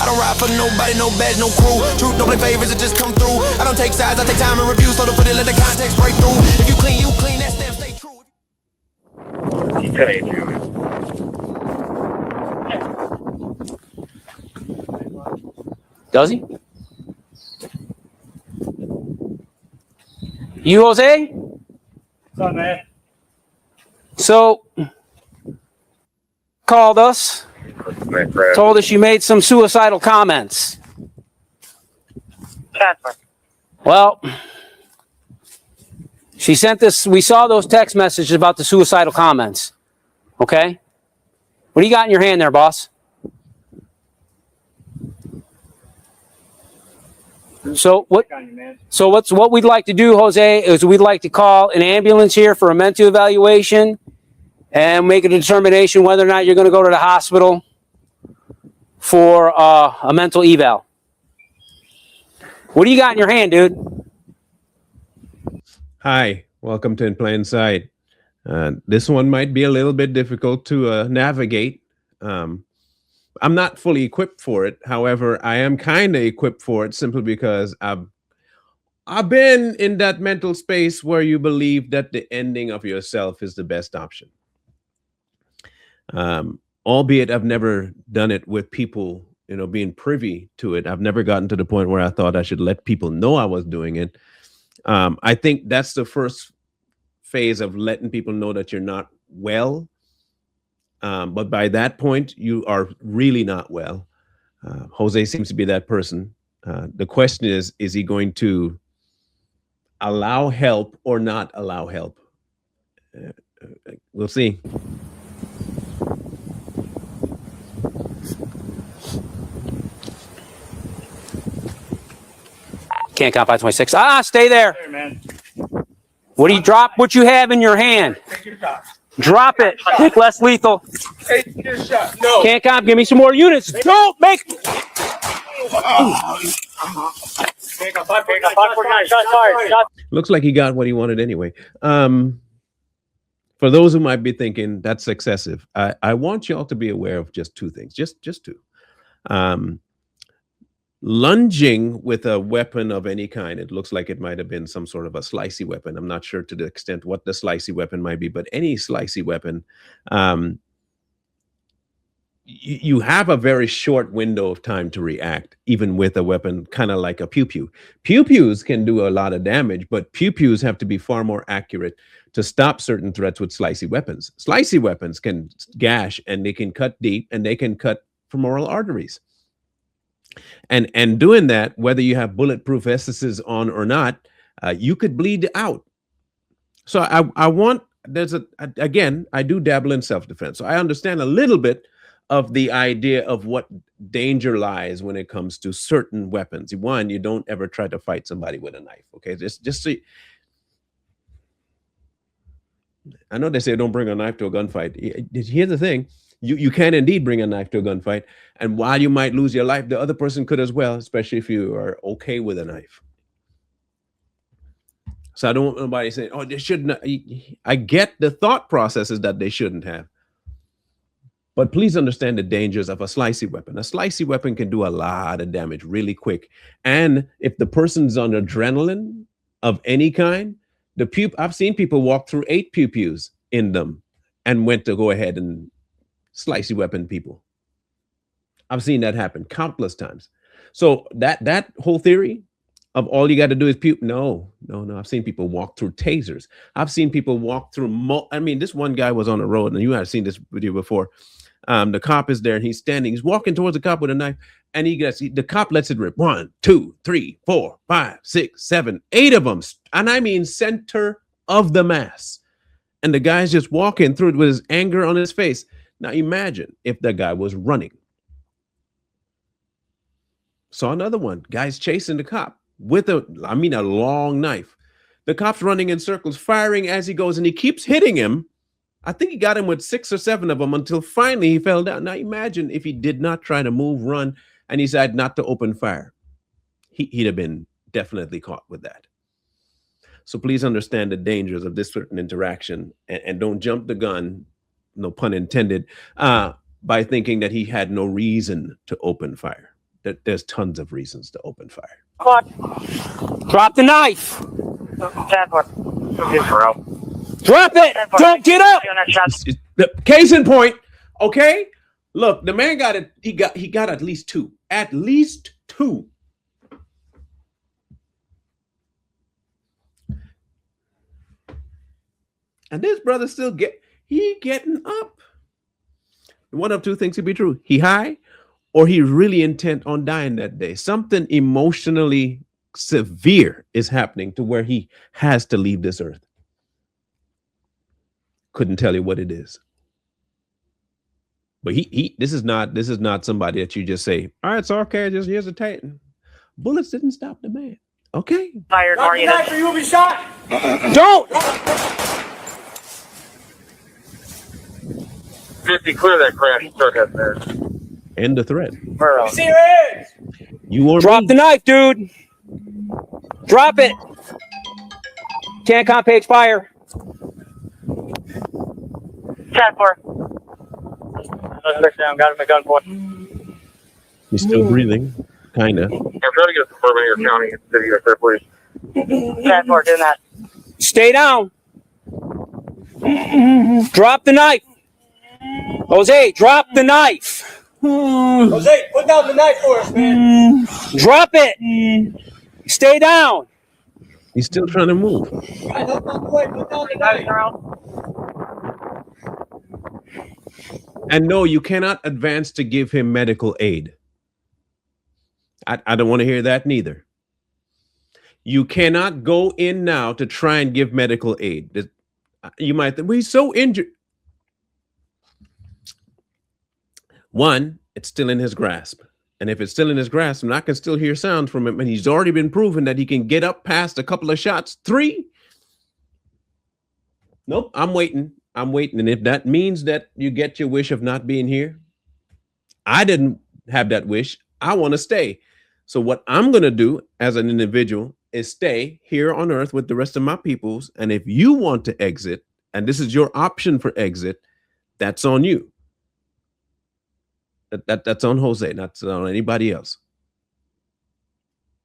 don't ride for nobody, no badge, no crew. Truth don't play favors, it just come through. I don't take sides, I take time and review. So to put it, let the context break through. If you clean, that stamp stay true. He couldn't do it. Does he? You, Jose? What's up, man? So, called us, told us you made some suicidal comments. Well, she sent this, we saw those text messages about the suicidal comments. Okay? What do you got in your hand there, boss? So what we'd like to do, Jose, is we'd like to call an ambulance here for a mental evaluation and make a determination whether or not you're going to go to the hospital for a mental eval. What do you got in your hand, dude? Hi, welcome to In Plain Sight. This one might be a little bit difficult to navigate. I'm not fully equipped for it. However, I am kind of equipped for it simply because I've been in that mental space where you believe that the ending of yourself is the best option. Albeit I've never done it with people, being privy to it. I've never gotten to the point where I thought I should let people know I was doing it. I think that's the first phase of letting people know that you're not well. But by that point, you are really not well. Jose seems to be that person. The question is he going to allow help or not allow help? We'll see. Can't count 526. Stay there. Hey, man. What do you drop? What you have in your hand? Take your shot. Drop it. Think less lethal. Take your shot. No. Can't comp. Give me some more units. Don't make. Looks like he got what he wanted anyway. For those who might be thinking that's excessive, I want y'all to be aware of just two things. Just two. Lunging with a weapon of any kind, it looks like it might have been some sort of a slicey weapon. I'm not sure to the extent what the slicey weapon might be, but any slicey weapon, you have a very short window of time to react, even with a weapon kind of like a pew-pew. Pew-pews can do a lot of damage, but pew-pews have to be far more accurate to stop certain threats with slicey weapons. Slicey weapons can gash, and they can cut deep, and they can cut femoral arteries. And doing that, whether you have bulletproof vests on or not, you could bleed out. So I want, again, I do dabble in self-defense. So I understand a little bit of the idea of what danger lies when it comes to certain weapons. One, you don't ever try to fight somebody with a knife. Okay, just so I know they say don't bring a knife to a gunfight. Here's the thing. You can indeed bring a knife to a gunfight, and while you might lose your life, the other person could as well, especially if you are okay with a knife. So I don't want nobody saying, oh, they shouldn't. I get the thought processes that they shouldn't have. But please understand the dangers of a slicey weapon. A slicey weapon can do a lot of damage really quick. And if the person's on adrenaline of any kind, I've seen people walk through 8 pew-pews in them and went to go ahead and slicey weapon people. I've seen that happen countless times. So that whole theory of all you got to do is pew, no. I've seen people walk through tasers. I've seen people walk through, this one guy was on the road, and you have seen this video before. The cop is there, and he's standing. He's walking towards the cop with a knife, and the cop lets it rip. 1, 2, 3, 4, 5, 6, 7, 8 of them. And I mean center of the mass. And the guy's just walking through it with his anger on his face. Now imagine if the guy was running. Saw another one. Guy's chasing the cop with a long knife. The cop's running in circles, firing as he goes, and he keeps hitting him. I think he got him with 6 or 7 of them until finally he fell down. Now imagine if he did not try to move, run, and he decided not to open fire. He'd have been definitely caught with that. So please understand the dangers of this certain interaction, and don't jump the gun, no pun intended, by thinking that he had no reason to open fire. there's tons of reasons to open fire. Drop the knife. 10-4. Drop it. Don't get up. The case in point, okay? Look, the man got it. He got at least two. At least two. And this brother still getting up. One of two things could be true. He high, or he really intent on dying that day. Something emotionally severe is happening to where he has to leave this earth. Couldn't tell you what it is. But this is not somebody that you just say, all right, it's okay, just here's a Titan. Bullets didn't stop the man. Okay. Fired, or you will be shot. Don't. 50, clear that crash. Start that there. End the threat. See your hands. You or Drop me. the knife, dude. Drop it. Cancom page fire. 10-4. Down. Got him at gunpoint. He's still breathing, kind of. I'm trying to get a suburban here, county, and city right there, please. 10-4, doing that. Stay down. Drop the knife. Jose, drop the knife. Jose, put down the knife for us, man. Drop it. Stay down. He's still trying to move. Guys, up on the way. Put down the knife. And no, you cannot advance to give him medical aid. I don't want to hear that neither. You cannot go in now to try and give medical aid. You might think, well, he's so injured. One, it's still in his grasp. And if it's still in his grasp, and I can still hear sounds from him, and he's already been proven that he can get up past a couple of shots. 3. Nope, I'm waiting. And if that means that you get your wish of not being here, I didn't have that wish. I want to stay. So what I'm going to do as an individual is stay here on earth with the rest of my peoples. And if you want to exit, and this is your option for exit, that's on you. That's on Jose, not on anybody else.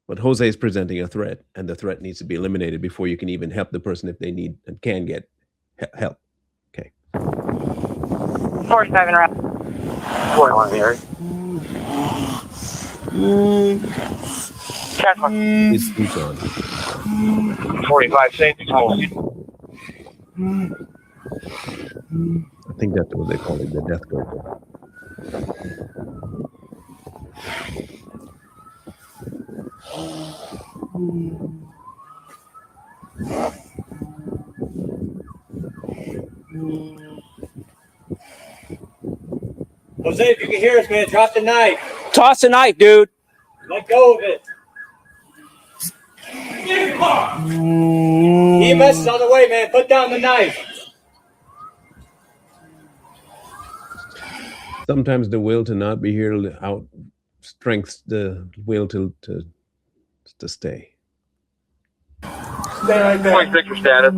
But Jose is presenting a threat, and the threat needs to be eliminated before you can even help the person if they need and can get help. Okay. 45 in a row. 41 in the area. 10-4. He's on. 45, safety. I think that's what they call it, the death guard. Jose, if you can hear us, man, drop the knife. Toss the knife, dude. Let go of it. EMS is on the way, man. Put down the knife. Sometimes the will to not be here outstrengthens the will to stay. Stay right there. 26 for status.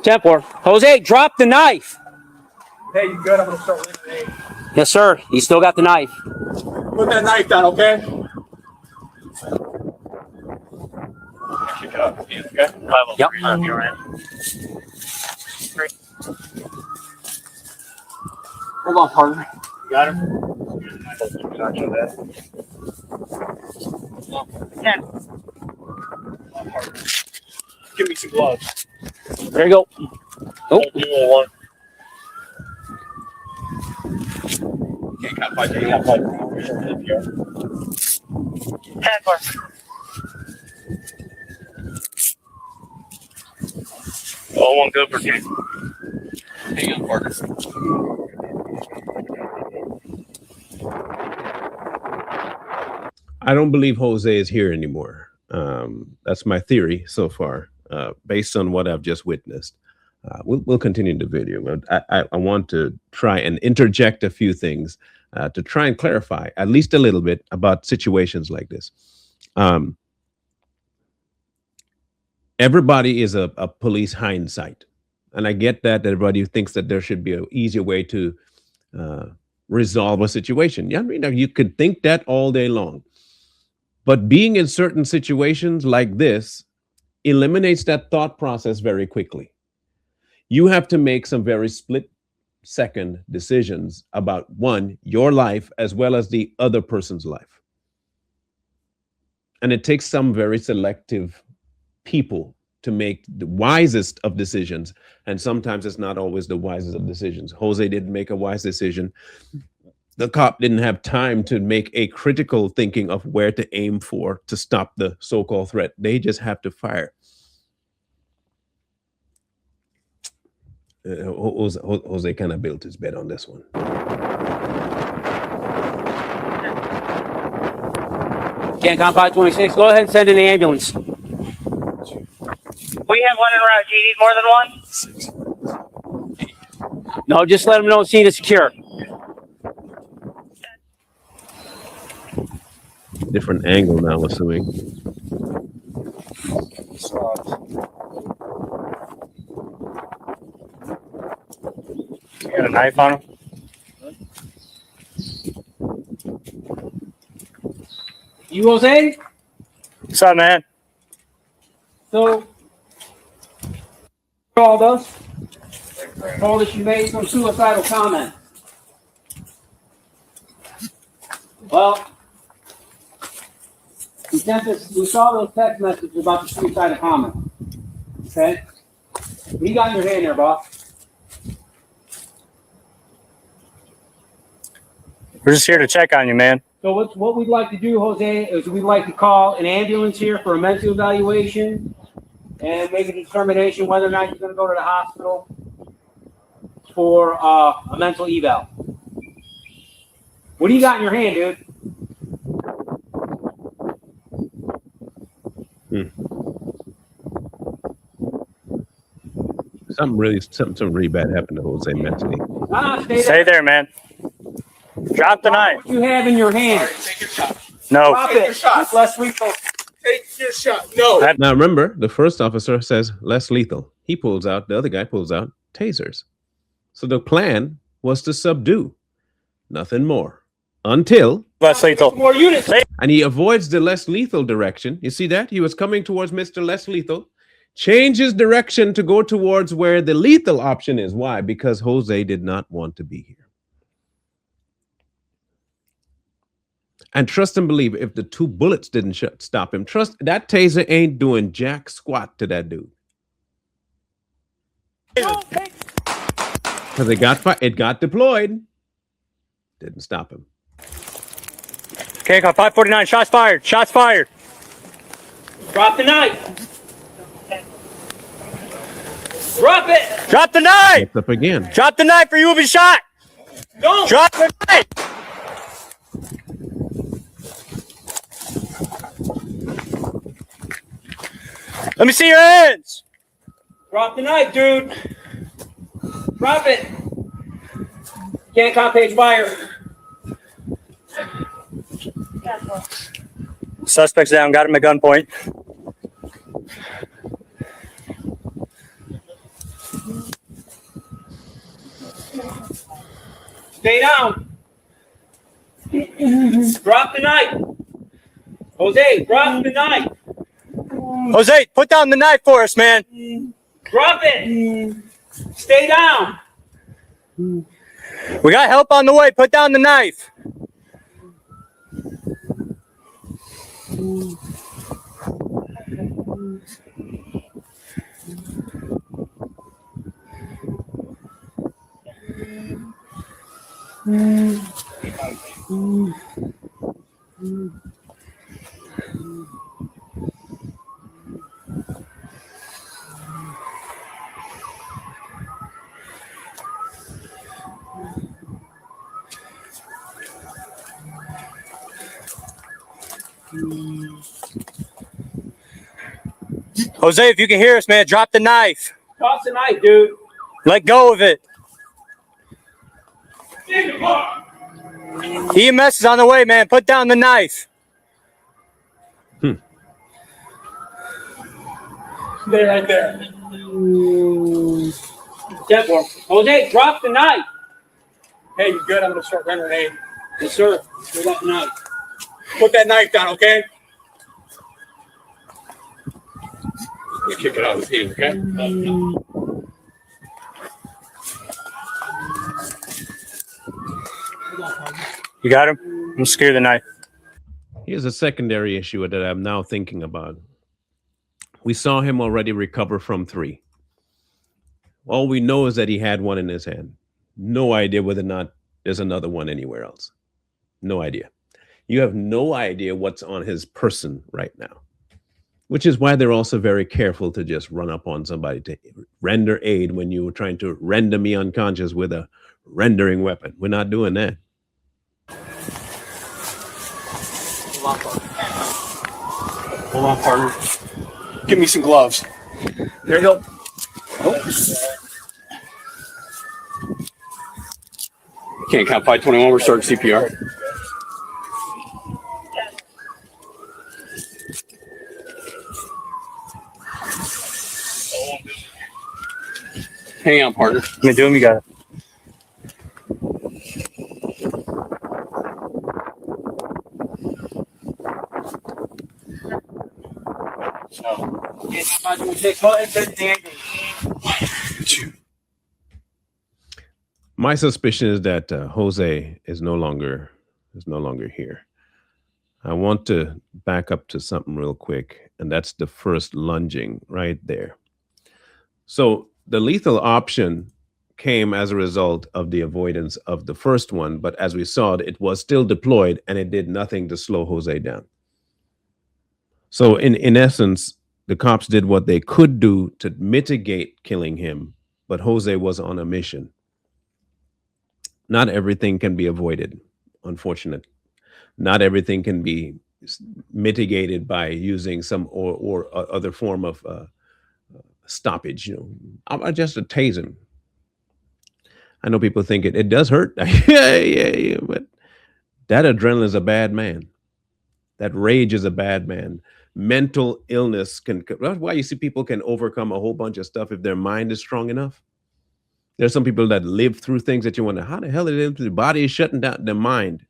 10-4. Jose, drop the knife. Hey, you good? I'm going to start with an 8. Yes, sir. He still got the knife. Put that knife down, okay? Okay? Yep. Hold on, partner. You got him? 10. Give me some gloves. There you go. Oh. Can't fight. 10-4. All one good for team. Hang on, partner. I don't believe Jose is here anymore. That's my theory so far, based on what I've just witnessed. We'll continue the video, but I want to try and interject a few things to try and clarify at least a little bit about situations like this. Everybody is a police hindsight, and I get that everybody thinks that there should be an easier way to resolve a situation. Yeah, I mean, you could think that all day long. But being in certain situations like this eliminates that thought process very quickly. You have to make some very split-second decisions about, one, your life as well as the other person's life. And it takes some very selective people to make the wisest of decisions. And sometimes it's not always the wisest of decisions. Jose didn't make a wise decision. The cop didn't have time to make a critical thinking of where to aim for to stop the so-called threat. They just have to fire. Jose kind of built his bet on this one. CANCOM 526, go ahead and send in the ambulance. We have one en route. Do you need more than one? No, just let them know scene is secure. Different angle now, I'm assuming. You got a knife on him? You, Jose? What's up, man? So, called us. Told us you made some suicidal comment. Well, we saw those text messages about the suicidal comment. Okay? What you got in your hand there, boss? We're just here to check on you, man. So what we'd like to do, Jose, is we'd like to call an ambulance here for a mental evaluation and make a determination whether or not you're going to go to the hospital for a mental eval. What do you got in your hand, dude? Something really bad happened to Jose mentally. Stay there, man. Drop the knife. What you have in your hand? Take your shot. No. Drop it. It's less lethal. Take your shot. No. Now remember, the first officer says less lethal. He pulls out, the other guy pulls out tasers. So the plan was to subdue, nothing more, until Less lethal. More units. and he avoids the less lethal direction. You see that? He was coming towards Mr. Less Lethal, changes direction to go towards where the lethal option is. Why? Because Jose did not want to be here. And trust and believe, if the two bullets didn't stop him, trust that taser ain't doing jack squat to that dude. Because it got deployed. Didn't stop him. Okay, 549. Shots fired. Shots fired. Drop the knife. Drop it. Drop the knife. It's up again. Drop the knife or you will be shot. Don't. Drop the knife. Let me see your hands. Drop the knife, dude. Drop it. Can't cop page fire. Suspect's down. Got him at gunpoint. Stay down. Drop the knife. Jose, drop the knife. Jose, put down the knife for us, man. Drop it. Stay down. We got help on the way. Put down the knife. Jose, if you can hear us, man, drop the knife. Toss the knife, dude. Let go of it. EMS is on the way, man. Put down the knife. Stay right there. Jose, drop the knife. Hey, you good? I'm gonna start rendering aid. Yes, sir. Put that knife. Put that knife down, okay? You kick it out of the team, okay? You got him? I'm scared of the knife. Here's a secondary issue that I'm now thinking about. We saw him already recover from 3. All we know is that he had one in his hand. No idea whether or not there's another one anywhere else. No idea. You have no idea what's on his person right now, which is why they're also very careful to just run up on somebody to render aid when you were trying to render me unconscious with a rendering weapon. We're not doing that. Hold on, partner. Give me some gloves. There you go. Can't count 521. We're starting CPR. Hang on, partner. I'm gonna do him. You got it. My suspicion is that Jose is no longer here. I want to back up to something real quick, and that's the first lunging right there. So the lethal option came as a result of the avoidance of the first one, but as we saw, it was still deployed and it did nothing to slow Jose down. So in essence, the cops did what they could do to mitigate killing him, but Jose was on a mission. Not everything can be avoided, unfortunately. Not everything can be mitigated by using some or other form of stoppage. I just tase him. I know people think it does hurt. yeah, but that adrenaline is a bad man. That rage is a bad man. Mental illness that's why you see people can overcome a whole bunch of stuff if their mind is strong enough. There's some people that live through things that you wonder, how the hell did it? The body is shutting down, the mind.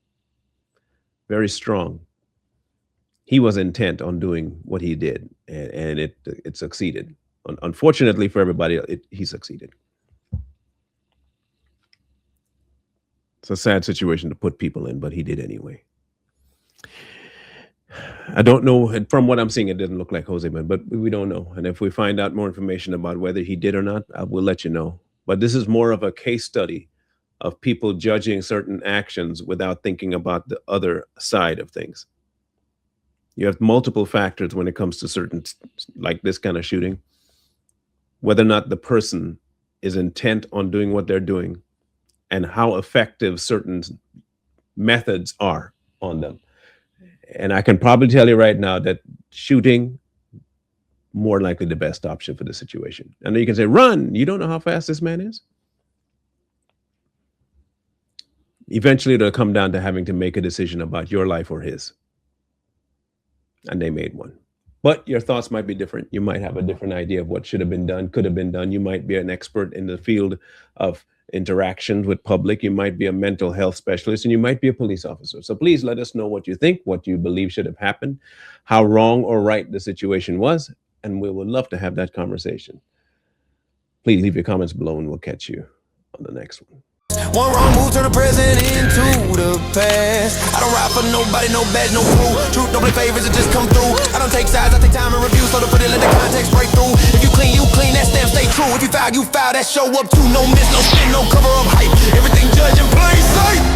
Very strong. He was intent on doing what he did, and it succeeded. Unfortunately for everybody, he succeeded. It's a sad situation to put people in, but he did anyway. I don't know. From what I'm seeing, it doesn't look like Jose, but we don't know. And if we find out more information about whether he did or not, I will let you know. But this is more of a case study of people judging certain actions without thinking about the other side of things. You have multiple factors when it comes to certain, like this kind of shooting, whether or not the person is intent on doing what they're doing and how effective certain methods are on them. And I can probably tell you right now that shooting, more likely the best option for the situation. I know you can say, run. You don't know how fast this man is. Eventually, it'll come down to having to make a decision about your life or his. And they made one. But your thoughts might be different. You might have a different idea of what should have been done, could have been done. You might be an expert in the field of interactions with public. You might be a mental health specialist, and you might be a police officer. So please let us know what you think, what you believe should have happened, how wrong or right the situation was, and we would love to have that conversation. Please leave your comments below, and we'll catch you on the next one. One wrong move turn the present into the past. I don't ride for nobody, no badge, no crew. Truth don't play favors, it just come through. I don't take sides, I take time and review. So to put it, let the context break through. If you clean, that stamp stay true. If you foul, that show up too. No miss, no spin, no cover up hype. Everything judge in plain sight.